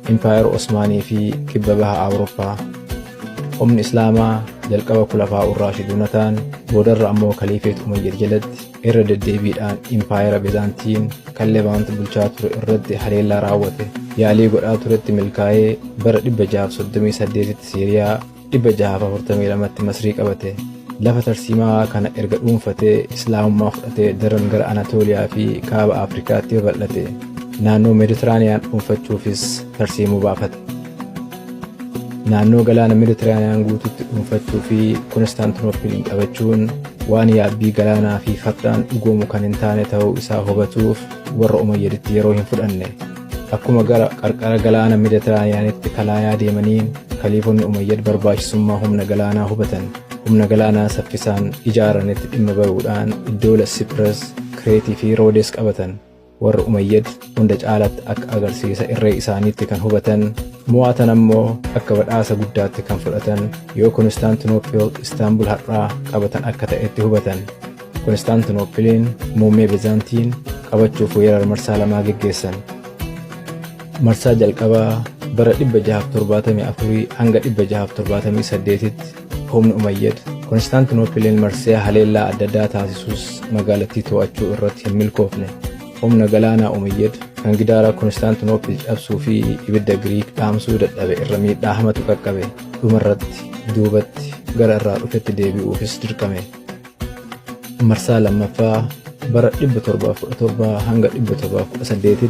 Impaayera Osmaanii fi kibba baha Awurooppaa. Humni Islaamaa jalqaba Khulafaa ur-Raashiduuna ta'an boodarra ammoo Kaliifeet Umayyad jalatti irra deddeebiidhaan Impaayera Bizaantiin kan Levaant bulchaa ture irratti haleellaa raawwate. Yaalii godhaa turetti milkaa'ee bara 638tti Siiriyaa, 642tti Masrii qabate. Lafa tarsiimaa kana erga dhuunfatee Islaamummaa fudhatee daran gara Anatooliyaa fi kaaba Afrikaatti babal'ate. Naannoo Meeditiraaniyaan dhuunfachuufis tarsiimuu baafate. Naannoo galaana Meeditiraaniyaan guutuutti dhuunfachuu fi Konstaantinoopiliin qabachuun waan yaabbii galaanaa fi fardaan dhugoomu kan hin taane ta'uu isaa hubatuuf warra Umayyaditti yeroo hin fudhanne. Akkuma gara qarqara galaana Meeditiraaniyaanitti kalaayaa deemaniin Kaliifonni Umayyad barbaachisummaa humna galaanaa hubatan. Humna galaanaa saffisaan ijaaranitti dhimma ba'uudhaan iddoo Siipras, Kireetii fi Roodes qabatan. Warra Umayyad hunda caalatti akka agarsiisa irree isaaniitti kan hubatan, mo'atan ammoo akka badhaasa guddaatti kan fudhatan yoo Konstaantinoopil Istaanbul har'aa qabatan akka ta'etti hubatan. Konstaantinoopiliin muummee Bizaantiin qabachuuf weerara marsaa lamaa geggeessan. Marsaa jalqabaa bara 674 hanga 678tti humni Umayyad Konstaantinoopiliin marsee haleellaa adda addaa taasisuus magaalattii to'achuu irratti hin milkoofne. Humna galaanaa Umayyad kan gidaara Konstaantinoopil cabsuu fi ibidda Giriik dhaamsuu dadhabe irra miidhaa hamatu qaqqabe. Dhumarratti duubatti gara irraa dhufetti deebi'uufis dirqame. Marsaa lammaffaa bara 717 hanga 718tti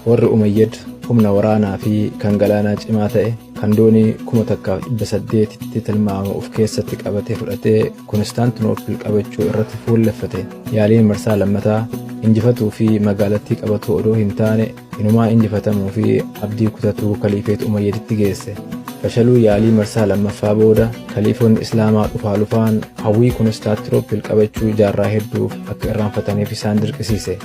warri Umayyad humna waraanaa fi kan galaanaa cimaa ta'e kan doonii 1800tti tilmaamu of keessatti qabatee fudhatee Konstaantinoopil qabachuu irratti fuulleffate. Yaaliin marsaa lammataa injifatuu fi magaalattii qabatuu odoo hin taane inumaa injifatamuu fi abdii kutatuu Kaliifeet Umayyaditti geesse. Fashaluu yaalii marsaa lammaffaa booda Kaliifonni Islaamaa dhufaa dhufaan hawwii Konstaantinoopil qabachuu jaarraa hedduuf akka irraanfataniif isaan dirqisiise.